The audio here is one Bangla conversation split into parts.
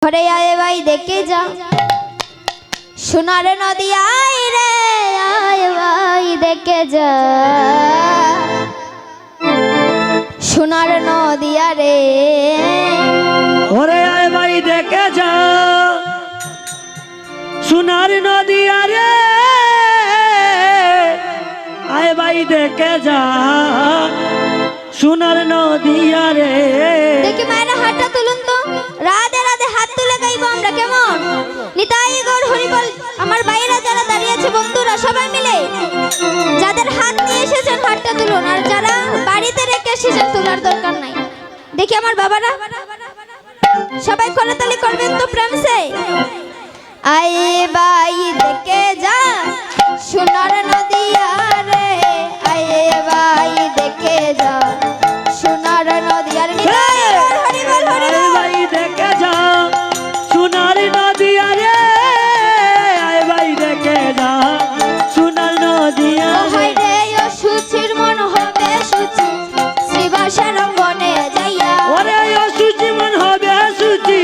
ঘরে আয় ভাই দেখে যা সোনার নদী আয় রে আয় ভাই দেখে যা সোনার নদী আরে ওরে আয় ভাই দেখে যা সোনার নদী আরে আয় ভাই দেখে যা সোনার নদী আরে দেখি মায়েরা হাতটা তুলুন তো রাধে রাধে হাত তুলে গাইবো আমরা কেমন নিতাই গৌর হরিবল আমার ভাইয়েরা যারা দাঁড়িয়ে আছে বন্ধুরা সবাই মিলে যাদের হাত নিয়ে এসেছেন হাতটা তুলুন আর যারা বাড়িতে রেখে এসেছেন তোলার দরকার নাই দেখি আমার বাবারা সবাই করতালি করবেন তো প্রেম সে আয় ভাই দেখে যা সোনার নদী আরে আয় ভাই দেখে যা সোনার নদী আর নিতাই গৌর হরিবল আয় ভাই দেখে যা সোনার নদী আরে আয় ভাই দেখে যা সোনার নদী আরে রে ও সুচির মন হবে সুচি শ্রীবাসের অঙ্গনে যাইয়া ওরে ও সুচি মন হবে সুচি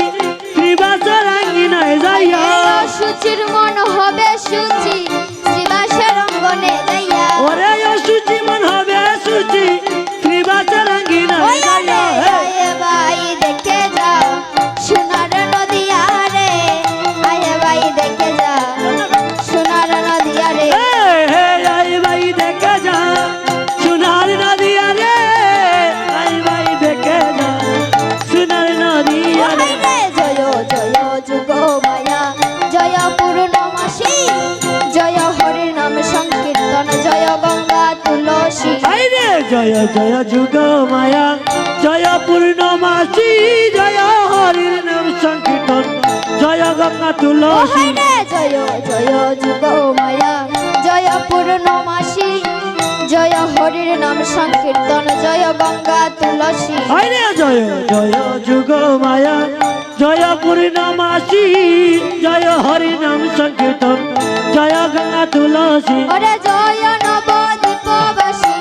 শ্রীবাসের আঙ্গিনায় যাইয়া ও সুচির মন হবে সুচি শ্রীবাসের অঙ্গনে যাইয়া ওরে ও সুচি মন হবে সুচি শ্রীবাসের আঙ্গিনায় যাইয়া আয় ভাই দেখে যা সোনার নদী আরে আয় ভাই দেখে যা সোনার নদী আরে আয় ভাই দেখে যা সোনার নদী আরে আয় ভাই দেখে যা সোনার নদী আরে জয় জয় যুগ মায়া জয় পূর্ণমাসী জয় হরির নাম সংকীর্তন জয় গঙ্গা তুলসী আইরে জয় জয় যুগ মায়া জয় পূর্ণমাসী জয় হরির নাম সংকীর্তন জয় গঙ্গা তুলসী জয় জয় যুগ মায়া জয় পূর্ণমাসী জয় হরির নাম সংকীর্তন জয় গঙ্গা তুলসী আইরে জয় জয় যুগ মায়া জয় পূর্ণমাসী জয় হরি নাম সংকীর্তন জয় গঙ্গা তুলসী ওরে জয় নবদ্বীপবাসী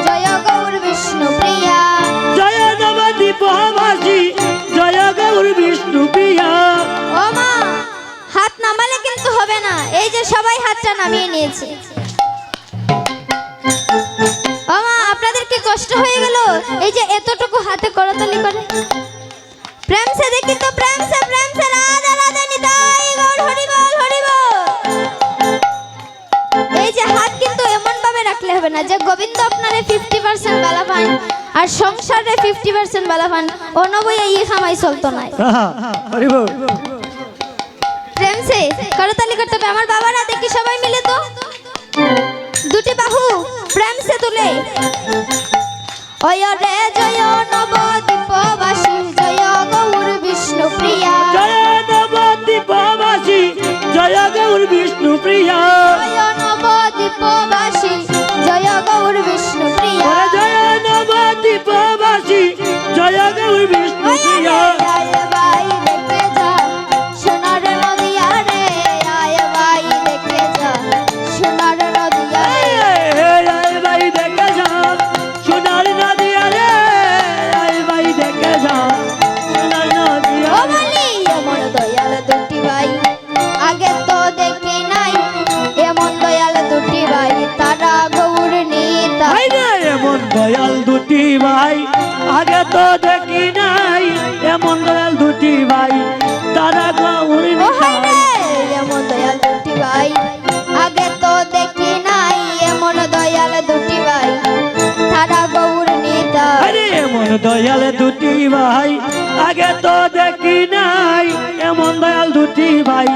জয় গৌর বিষ্ণু প্রিয়া জয় নবদ্বীপবাসী জয় গৌর বিষ্ণু প্রিয়া ও মা হাত নামালে কিন্তু হবে না এই যে সবাই হাতটা নামিয়ে নিয়েছে ও মা আপনাদের কি কষ্ট হয়ে গেল এই যে এতটুকু হাতে করতালি করে প্রেম সে দেখি তো প্রেম সে রাধা রাধা নিতাই গৌর হরিবল হরিবল এই যে হাত কিন্তু এমন ভাবে রাখলে হবে না যে গোবিন্দ আপনারে 50% বালা পান আর সংসারে 50% বালা পান অনবই এই খামাই চলতো না হরি বল প্রেম সে করতালি করতে হবে আমার বাবারা দেখি সবাই মিলে তো দুটি বাহু প্রেম সে তুলে ওয় রে জয় নবদ্বীপবাসী জয় গৌর বিষ্ণু প্রিয়া জয় নবদ্বীপবাসী জয় গৌর বিষ্ণু প্রিয়া জয় নবদ্বীপবাসী জয় গৌর বিষ্ণু প্রিয়া জয় নবদ্বীপবাসী জয় গৌর বিষ্ণু প্রিয়া আয় ভাই দেখে যা সোনার নদী আরে আয় ভাই দেখে যা সোনার নদী আরে আয় ভাই দেখে যা সোনার নদী আরে আয় ভাই দেখে যা সোনার নদী ও বলি এমন দয়াল দুটি ভাই আগে তো দেখি নাই এমন দয়াল দুটি ভাই তারা গৌর নিতা এমন দয়াল দুটি ভাই আগে তো দেখি নাই এমন দয়াল দুটি ভাই তারা গৌর ও হায় রে এমন দয়াল দুটি ভাই আগে তো দেখি নাই এমন দয়াল দুটি ভাই তারা গৌর নিতা আরে এমন দয়াল দুটি ভাই আগে তো দেখি নাই এমন দয়াল দুটি ভাই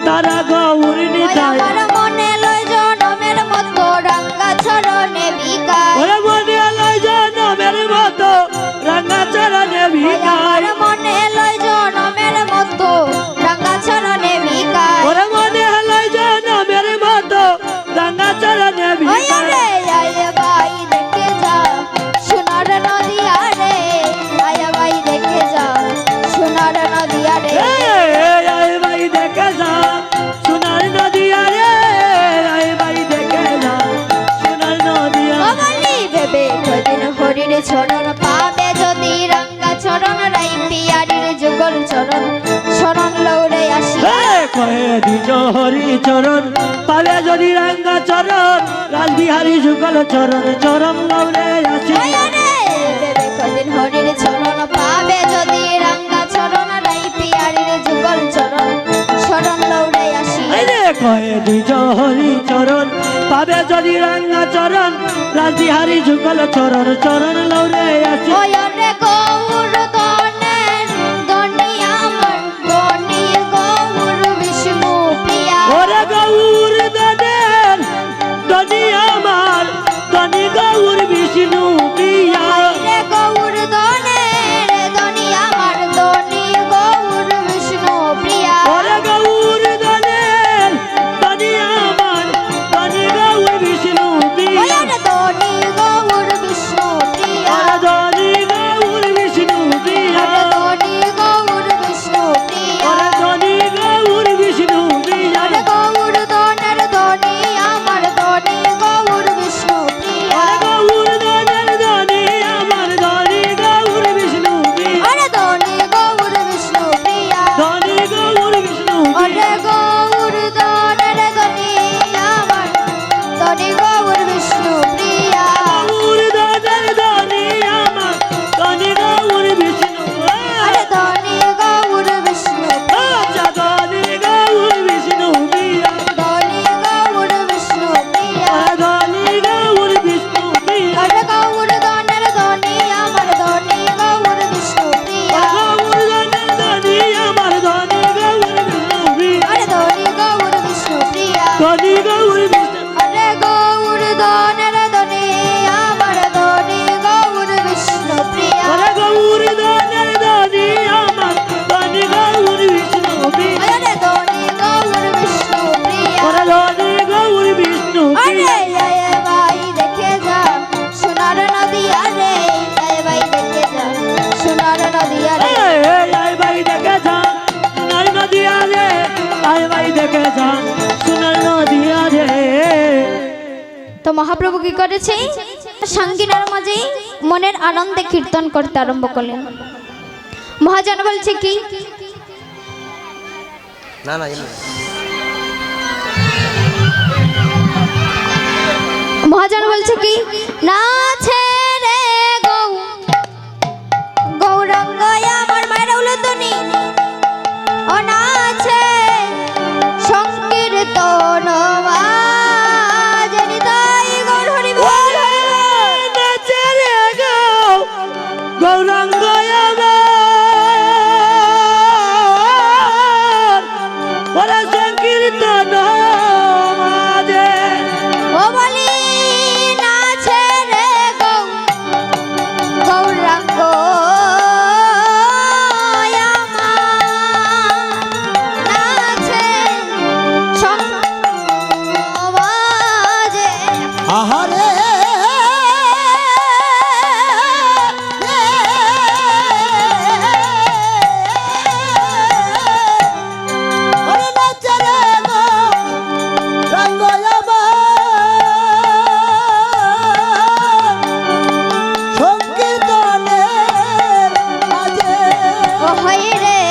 তারা গৌর নিতাই আমার মনে লয় জনমের মতো রাঙ্গা চরণে বিকায় ওরে মনে লয় জনমের মতো রাঙা চরণে ভিখায় আমার মনে লয় জনমের মতো রাঙ্গা চরণে বিকায় ওরে মনে লয় জনমের মতো রাঙা চরণে ভিখায় আয় ভাই দেখে যা সোনার নদী আরে আয় ভাই দেখে যা সোনার নদী আরে আয় ভাই দেখে যা সোনার নদী আরে আয় ভাই দেখে যা সোনার নদী ও বলি ভেবে কদিন হরির চরণ পাবে যদি রাঙ্গা চরণ রাই পিয়ারির যুগল চরণ কহে নিজ হরি চরণ পাবে যদি রাঙ্গা চরণ রাজবিহারী যুগল চরণ চরম লৌরে আসি নয়নে বেবে কদিন হরির চরণ পাবে যদি রাঙ্গা চরণ রাই পিয়ারির যুগল চরণ শরণ লৌড়ে আসি রে কহে নিজ হরি চরণ পাবে যদি রাঙ্গা চরণ রাজবিহারী যুগল চরণ চরণ লৌরে আসি ওরে গৌর দনের দনি আমার দনি গৌর বিষ্ণু প্রিয়া ওরে গৌর দনের দনি আমার দনি গৌর বিষ্ণু প্রিয়া রে গৌর দনের দনি আমার দনি গৌর বিষ্ণু প্রিয়া ওরে গৌর দনের দনি আমার দনি গৌর বিষ্ণু প্রিয়া ওরে দনি গৌর বিষ্ণু প্রিয়া ওরে দনি গৌর বিষ্ণু প্রিয়া ওরে দনি গৌর বিষ্ণু প্রিয়া ওরে দনি গৌর বিষ্ণু প্রিয়া ওরে গৌর দনের দনি আমার দনি গৌর বিষ্ণু প্রিয়া ওরে গৌর দনের দনি আমার দনি গৌর বিষ্ণু প্রিয়া ওরে দনি গৌর বিষ্ণু প্রিয়া দনি গৌর বিষ্ণু প্রিয়া ওরে গৌর দনের দনি আমার দনি গৌর বিষ্ণু প্রিয়া গৌর দনের দনি আমার দনি গৌর বিষ্ণু ওরে দনি গৌর বিষ্ণু আচ্ছা দনি গৌর বিষ্ণু প্রিয়া দনি গৌর বিষ্ণু প্রিয়া দনি গৌর বিষ্ণু প্রিয়া ওরে গৌর দনের দনি আমার দনি গৌর বিষ্ণু প্রিয়া গৌর দনের দনি আমার দনি গৌর বিষ্ণু প্রিয়া ওরে দনি গৌর বিষ্ণু প্রিয়া দনি গৌর বিষ্ণু ওরে গৌর দনের দনি আমার দনি গৌর বিষ্ণু প্রিয়া ওরে গৌর দনের দনি আমার দনি গৌর বিষ্ণু প্রিয়া ওরে দনি গৌর বিষ্ণু প্রিয়া ওরে দনি গৌর বিষ্ণু আরে প্রিয়া আয় ভাই দেখে যা সোনার নদী আরে আয় ভাই দেখে যা সোনার নদী আরে আয় ভাই দেখে যা সোনার নদী আরে আয় ভাই দেখে যা সোনার নদী আরে তো মহাপ্রভু কি করেছে সাঙ্গিনার মাঝে মনের আনন্দে কীর্তন করতে আরম্ভ করলেন মহাজন বলছে কি না না এমনি মহাজন বলছে কি না ছেড়ে গৌরাঙ্গ আমার মায়ের উলতনি ও নাছে সংকীর্তন জানি তাই গৌর হরি বল নাচে রে গো গৌরাঙ্গ আমার ওরে সংকীর্তন মাঝে ও বলি নাছে রে গৌরাঙ্গ নাছে সমাজে আহারে ওরে নাচে রে গো রঙ্গ সংকীর্তনের মাঝে ও হয় রে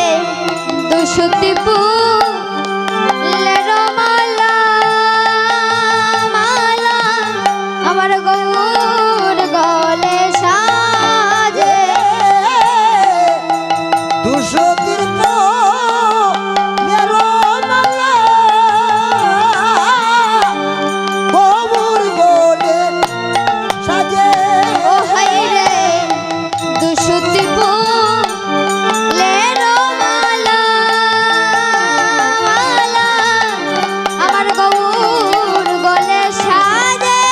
দুশুতিপু মালা মালা আমার গৌর গলে সাজে দুশো তীর্থ মেরো মালা গৌর গোলে সাজে ও হয় রে দুশুতিপু মালা মালা আমার গৌর গলে সাজে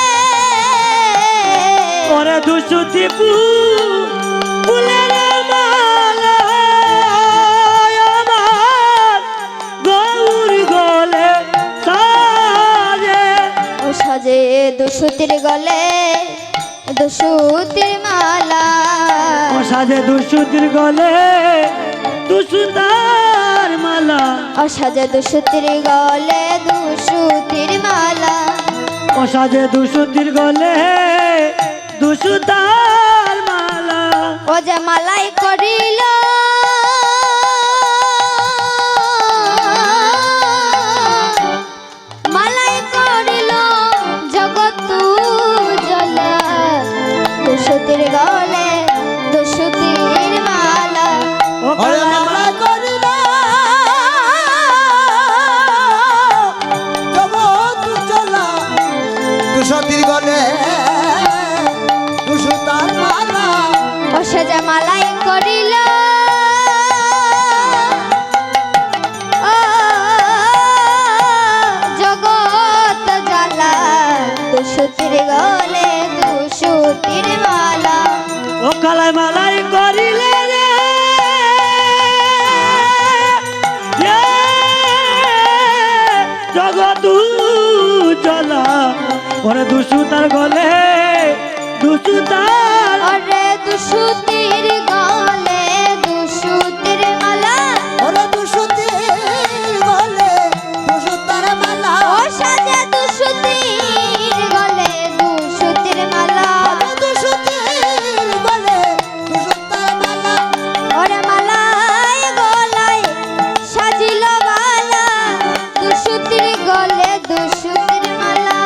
ওরে দুশুতি ফুলের মালা আমার গৌর গলে সাজে ও সাজে দুশুতির গলে দুশুতির মালা ও সাজে দুশুতির গলে দুশুতার মালা ও সাজে দুশুতির গলে দুশুতির মালা ও সাজে দুশুতির গলে দুশুতার মালা ও যে মালাই করিল ওরে দুসুতার গলে দুসুতার ওরে দুসুতির গলে দুসুতির মালা ওরে দুসুতির গলে দুসুতার মালা ও সাজে দুসুতির গলে দুসুতির মালা ওরে দুসুতির গলে দুসুতার মালা ওরে মালায় গলায় সাজিল বালা দুসুতির গলে দুসুতির মালা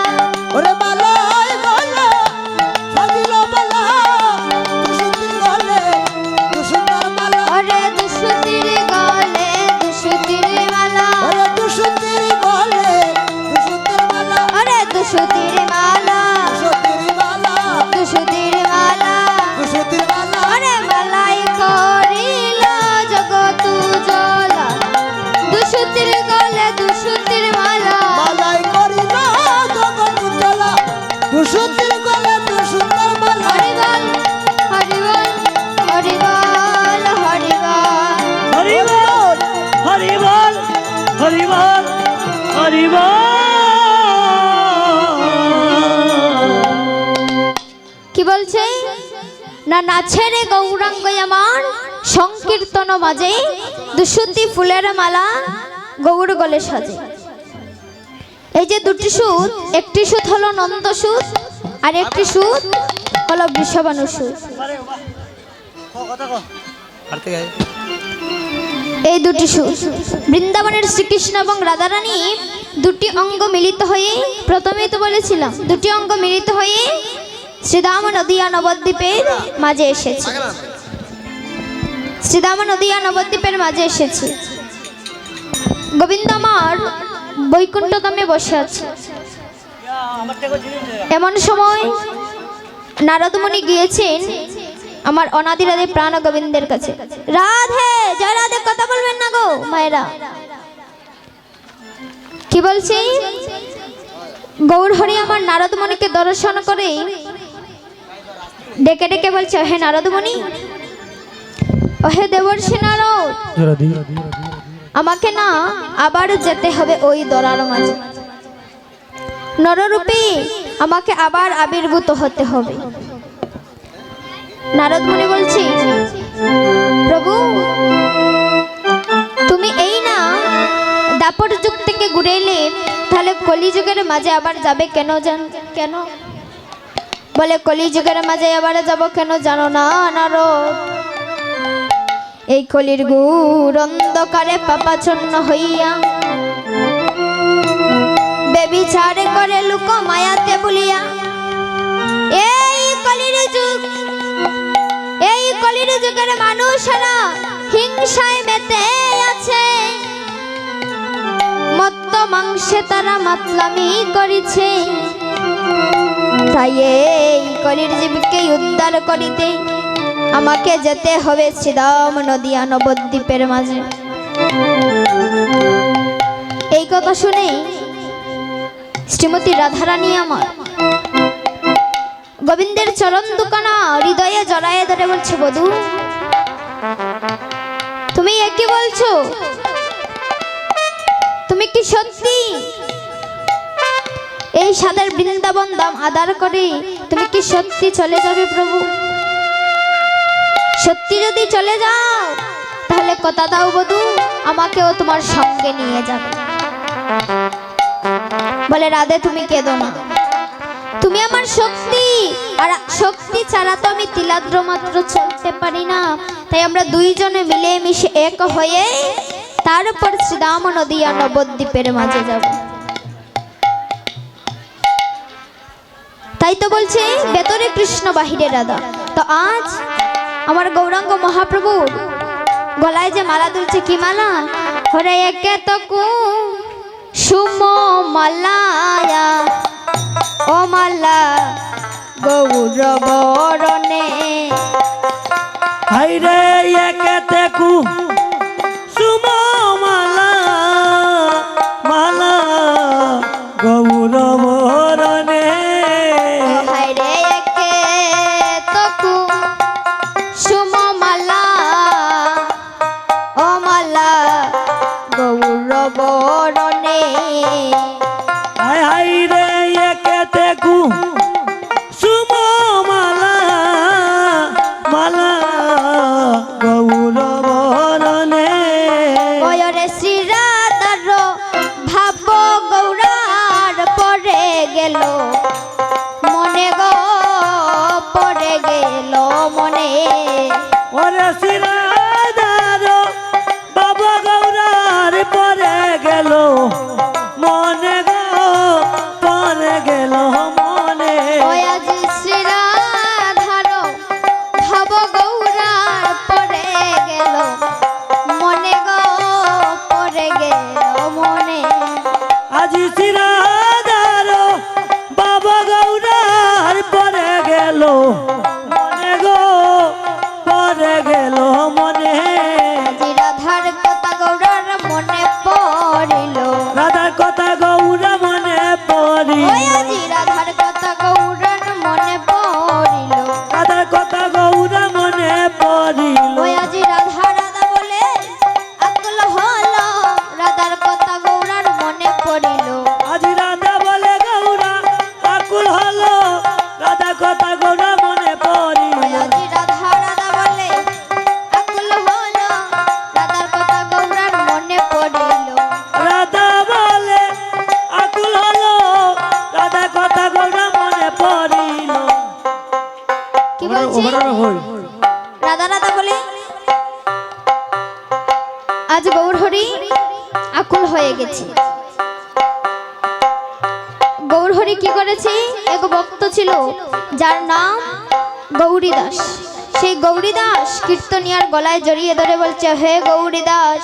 ওরে মালায় গলা সাজিল বালা দুসুতির গলে দুসুতার মালা ওরে দুসুতির গলে দুসুতির মালা ওরে দুসুতির গলে দুসুতির মালা ওরে দুসুতির মালা দুসুতির মালা দুসুতির মালা দুসুতির মালা ওরে মালাই করিল জগৎ জ্বলা দুসুতির গলে দুসুতির মালা মালাই করিল জগৎ চলা দুসুতির গলে দুসুতার মালা হরিবল হরিবল হরিবল হরিবল হরিবল হরিবল হরিবল কি বলছে না নাচে রে গৌরাঙ্গ আমার সংকীর্তন বাজে দুসুতি ফুলের মালা গৌর গলে সাজে। এই যে দুটি সুর, একটি সুর হলো নন্দ সুর আর একটি সুর হলো বৃষভানু সুর। এই দুটি সুর বৃন্দাবনের শ্রীকৃষ্ণ এবং রাধারানী দুটি অঙ্গ মিলিত হয়ে, প্রথমেই তো বলেছিলাম দুটি অঙ্গ মিলিত হয়ে শ্রীদাম নদিয়া নবদ্বীপের মাঝে এসেছে। শ্রীদাম নদিয়া নবদ্বীপের মাঝে এসেছে। গোবিন্দ আমার বৈকুণ্ঠ ধামে বসে আছে। এমন সময় নারদমুনি গিয়েছেন আমার অনাদি রাধে প্রাণ গোবিন্দের কাছে। রাধে জয় রাধে, কথা বলবেন না গো মায়েরা। কি বলছি, গৌর হরি আমার নারদমুনিকে দর্শন করে ডেকে ডেকে বলছে, হে নারদমুনি, ও হে দেবর্ষি নারদ, আমাকে না আবার যেতে হবে ওই দরার মাঝে। নররূপে আমাকে আবার আবির্ভূত হতে হবে। নারদ মুনি বলছি, প্রভু তুমি এই না দাপর যুগ থেকে ঘুরে এলে, তাহলে কলিযুগের মাঝে আবার যাবে কেন? কেন বলে কলিযুগের মাঝে আবার যাব কেন জানো না নারদ? এই কলির গুড় অন্ধকারে পাপাচ্ছন্ন হইয়া বেবিচার করে লুক মায়াতে বলিয়া এই কলির যুগ, এই কলির যুগের মানুষরা হিংসায় মেতে আছে। মত্ত মাংসে তারা মাতলামি করেছে। তাই এই কলির জীবকে উদ্ধার করিতে আমাকে যেতে হবে শ্রীদাম নদিয়া নবদ্বীপের মাঝে। এই কথা শুনে শ্রীমতী রাধারানী আমার গোবিন্দের চরণ দুখানা হৃদয়ে জড়ায়ে ধরে বলছে, বধূ তুমি একই বলছো? তুমি কি সত্যি এই সাদের বৃন্দাবন দাম আদার করে তুমি কি সত্যি চলে যাবে প্রভু? সত্যি যদি চলে যাও তাহলে কথা দাও বধূ, আমাকেও তোমার সঙ্গে নিয়ে যাবে। বলে রাধে তুমি কেঁদো না, তুমি আমার শক্তি, আর শক্তি ছাড়া তো আমি তিলাদ্র মাত্র চলতে পারি না। তাই আমরা দুইজনে মিলে মিশে এক হয়ে তারপর শ্রীদাম নদিয়া নবদ্বীপের মাঝে যাব। তাই তো বলছে ভেতরে কৃষ্ণ বাহিরে রাধা। তো আজ আমার গৌরাঙ্গ মহাপ্রভুর গলায় যে মালা দুলছে, কি মালা? হরে একে তো সুম মালায়া ও মালা গৌরবরণে। হাইরে একেতে কু সুম মালা মালা গৌরবরণে। হায়রে একে তো সুম মালা ও মালা গৌরবরণে। হাইরে একেতে কু গেল মনে গো পরে গেল মনে ওই আজি শ্রীরাধার ভাব গৌরার পরে গেল মনে গো পরে গেল মনে আজি শ্রীরাধার বাবা গৌরার পরে গেল মনে গো পরে গেল মনে আজি রাধার কথা গৌরার মনে পড়িল রাধার কথা গৌরা মনে পড়ি ওই আজি রাধার কথা গৌরার মনে পড়িল রাধার কথা গৌরা মনে পড়িল ওই আজি রাধা রাধা বলে আকুল হলো রাধার কথা গৌরার মনে পড়িল আজি রাধা বলে গৌরা আকুল হলো রাধা কথা গৌরা মনে পড়িল ওই আজি রাধা রাধা বলে আকুল হলো রাধার কথা গৌরার মনে পড়িল রাধা বলে আকুল হলো রাধা কথা গৌরা মনে পড়িল কি বলছি রাধা রাধা বলে আজ গৌর হরি আকুল হয়ে গেছে গৌর হরি কি করেছে এক ভক্ত ছিল যার নাম গৌরীদাস সেই গৌরীদাস কীর্তনিয়ার গলায় জড়িয়ে ধরে বলছে হে গৌরীদাস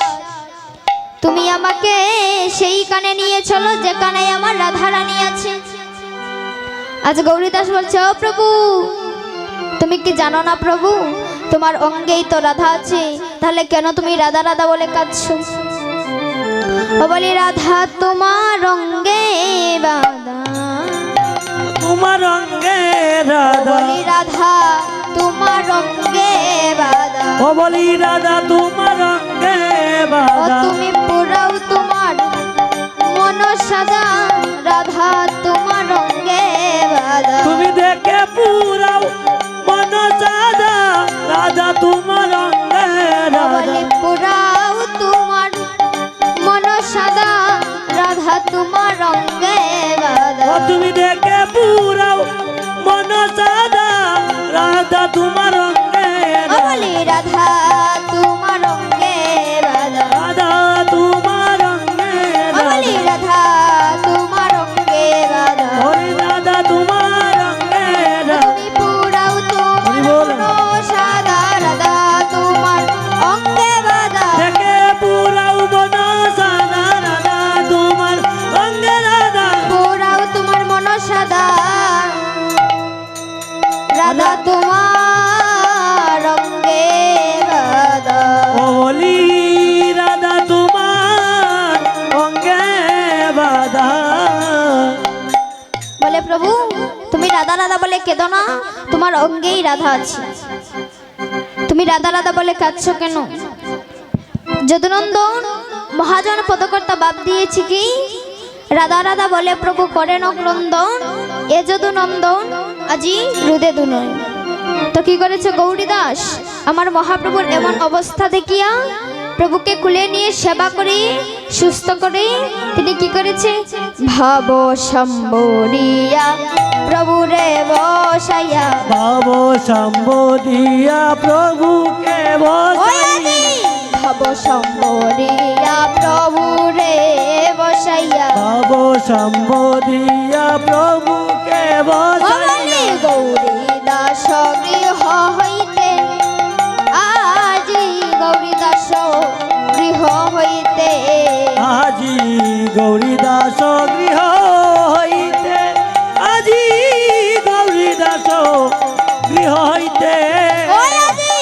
তুমি আমাকে সেই কানে নিয়ে চলো যেখানে আমার রাধা রানী আছে আজ গৌরীদাস বলছে ও প্রভু তুমি কি জানো না প্রভু তোমার অঙ্গেই তো রাধা আছে তাহলে কেন তুমি রাধা রাধা বলে কাঁদছো ও বলি রাধা তোমার অঙ্গে বাধা তোমার অঙ্গে রাধা বলি রাধা তোমার অঙ্গে বাধা ও বলি রাধা তোমার অঙ্গে ও বাধা তুমি পুরাও তোমার মন সাদা রাধা তোমার অঙ্গে বাধা তুমি দেখে পুরাও মন সাদা রাধা তোমার অঙ্গে রাধা বলি পুরাও তোমার মন সাদা রাধা তোমার অঙ্গে বাধা ও তুমি দেখে পুরাও মন সাদা রাধা তোমার অঙ্গে ও বলি রাধা তোমার অঙ্গে বাধা রাধা তোমার অঙ্গে ও বলি রাধা তোমার অঙ্গে বাধা হরি রাধা তোমার অঙ্গে তুমি পুরাও তোমার বল। মন সাদা রাধা তোমার অঙ্গে বাধা দেখে পুরাও মন সাদা রাধা তোমার অঙ্গে রাধা পুরাও তোমার মন সাদা রাধা তোমার অঙ্গে বাধা ও বলি রাধা তোমার অঙ্গে বাধা বলে প্রভু তুমি রাধা রাধা বলে কেঁদো না তোমার অঙ্গেই রাধা আছে তুমি রাধা রাধা বলে কাঁদছো কেন যদুনন্দন মহাজন পদকর্তা বাদ দিয়েছি কি রাধা রাধা বলে প্রভু করেন ক্রন্দন এ যদুনন্দন আজি হৃদে দুনয় তো কি করেছে গৌরীদাস আমার মহাপ্রভুর এমন অবস্থা দেখিয়া প্রভুকে কুলে নিয়ে সেবা করে সুস্থ করে তিনি কি করেছে ভাব সম্বরিয়া প্রভুরে বসাইয়া ভাব সম্বোধিয়া প্রভুকে বসাই ভাব সম্বরিয়া প্রভুরে বসাইয়া ভাব সম্বোধিয়া প্রভুকে বসাই গৌরী দাস গৃহ হইতে আজি গৌরী দাস গৃহ হইতে আজি গৌরী দাস গৃহ হইতে আজি গৌরী দাস গৃহ হইতে ওই আজি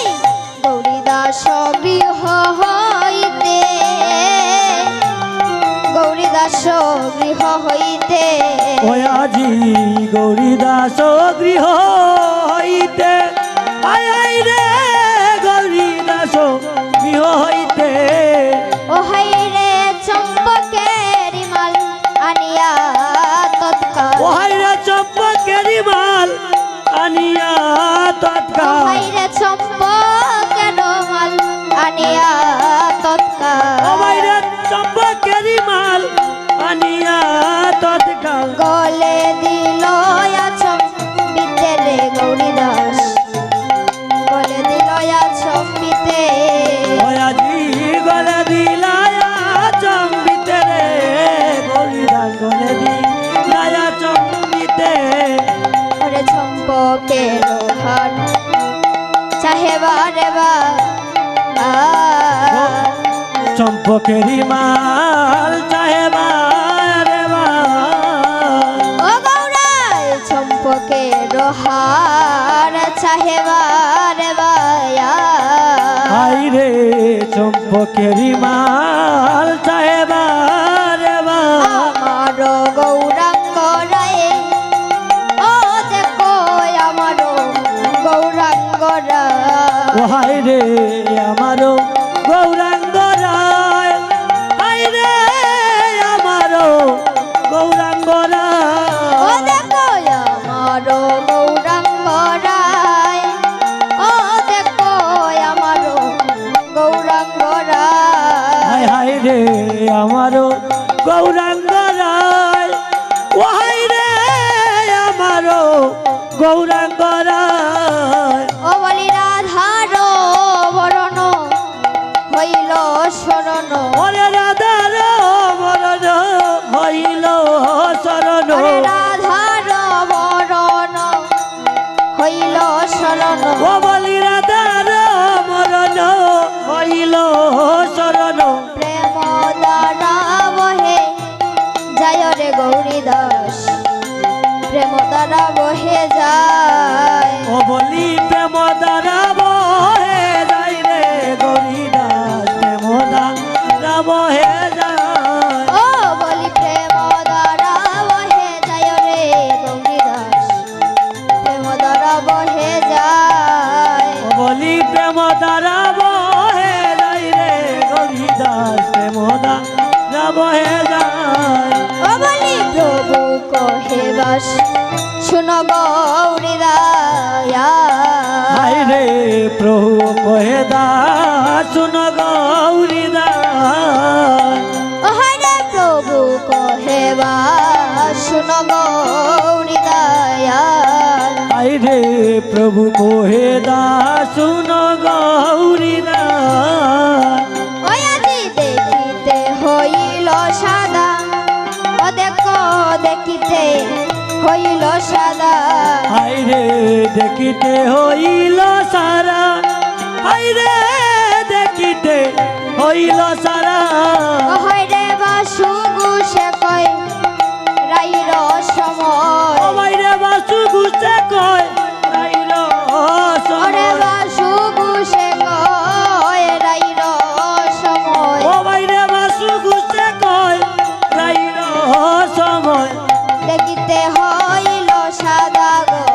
গৌরী দাস গৃহ হইতে গৌরী দাস গৃহ হইতে ওই আজি গৌরী দাস গৃহ হইতে আয় আয় রে গৌরী দাস গৃহ হইতে ও হাই রে চম্পকের মাল আনিয়া তৎকাল ও হাইরা চম্পকেরি মাল আনিয়া তৎকাল হাই রে চম্পকের মাল আনিয়া তৎকাল ও হাইরা চম্পকেরি মাল আনিয়া তৎকাল গলে দিল চম্পিতে রে গৌরী দাস গলে দিল চম্পিতে ওই আজি গলে দিলায়া চম্পকের হার চাহে বারে বার চম্পকেরি মাল চাহে বারে বার। ও গৌরাই চম্পকের হার চাহে বারে বার হাই রে চম্পকেরি মাল চাহে বারে বার। আমার গৌরাঙ্গ রায়ে ও দেখো আমার গৌরাঙ্গ রায় ও হাই রে আমারও গৌরাঙ্গ রায়, হাই রে আমারও গৌরাঙ্গ ও রায়। দেখো আমার গৌরাঙ্গ রায় ও দেখো আমার গৌরাঙ্গ রায় হাই হাই রে আমারও গৌরাঙ্গ রায়, ও হাই রে আমারও গৌরাঙ্গ রায়। ও বলি রাধার বরণ হইল শরণ ওরে রাধার মরণ হইল শরণ, ওরে রাধার বরণ হইল শরণ ও বলি রাধার মরণ হইল শরণ। প্রেম দ্বারা বহে যায় রে গৌরী দাস প্রেম দ্বারা বহে যায় ও বলি প্রেম দ্বারা বহে যায় রে গৌরীদাস, প্রেম দ্বারা বহে যায়। ও বলি প্রেম দ্বারা বহে যায় রে গৌরী দাস প্রেম দ্বারা বহে যায় ও বলি প্রেম দ্বারা বহে যায় রে গৌরীদাস, প্রেম দ্বারা বহে যায়। ও বলি প্রভু কহে বাস শুনো গৌরী দায়া হাই রে প্রভু কহে দাস শুন গৌরীদাস। ও হায় রে প্রভু কহে বাস শুনো গৌরী দায়া হাই রে প্রভু কহে দাস শুন গৌরীদাস। ওই আজি দেখিতে হইল সাদা ও দেখো দেখিতে হইল সাদা হাই রে দেখিতে হইল সারা, হাই রে দেখিতে হইল সারা। ও হয় রে বাসু গুসে কয় রাইর সময় ও ভাই রে বাসু গুছে কয় রাইল ওরে সময়, বাসু গুসে কয় রাইর সময় ও ভাই রে বাসু গুছে কয় রাইল সময়। দেখিতে হইল সাদা গো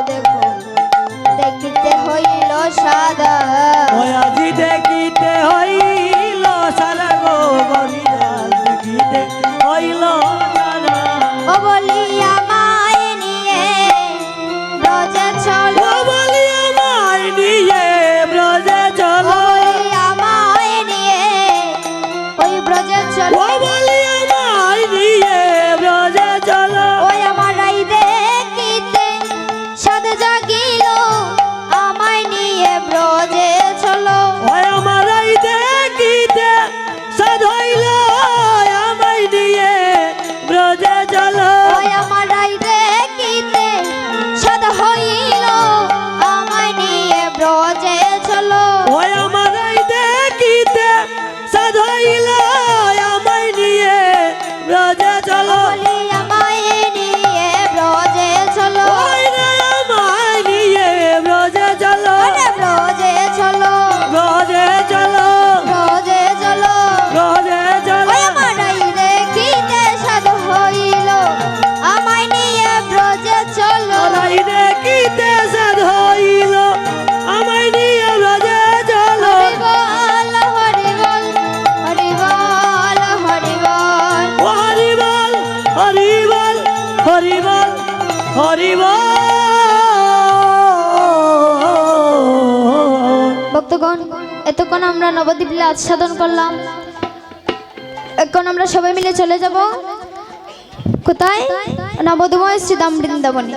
দেখো দেখিতে হইল সাদা ওই আজি দেখিতে হইল সারা গো গরিদাস, দেখিতে হইল সারা। ও বলিয়া মায় নিয়ে ব্রজে চলো ও বলি আমায় নিয়ে ব্রজে চলো, বলিয়া মায় নিয়ে ওই ব্রজে চলো ও বলি আমায় নিয়ে ব্রজে চলো। ওই আমার রাই দেখিতে সাদ জাগিল আমায় নিয়ে ব্রজে চলো ওই আমার এই দেখিতে সাধ হইল আমায় নিয়ে ব্রজে চলো। ওই আমার রাই দেখিতে সাদ হইল আমায় নিয়ে ব্রজে চলো ওই আমার এই দেখিতে সাধ হইল আমায় নিয়ে ব্রজে চলো। বলিয়া মায় নিয়ে ব্রজে চলো ওই রে আমায় নিয়ে ব্রজে চলো, ওরে ব্রজে চলো ব্রজে চলো, ব্রজে চলো ব্রজে চলো। ওই আমার রাই দেখিতে সাদ হইল আমায় নিয়ে ব্রজে চলো ওরাই দেখিতে সাধ হইল আমায় নিয়ে ব্রজে চলো। হরি বল হরি বল হরি বল হরি বল ও হরি বল হরি বল হরি বল হরি বল। ভক্তগণ এতক্ষণ আমরা নবদ্বীপ লীলা আস্বাদন করলাম এখন আমরা সবাই মিলে চলে যাব কোথায় নবদ্বীপ শ্রীধাম বৃন্দাবনে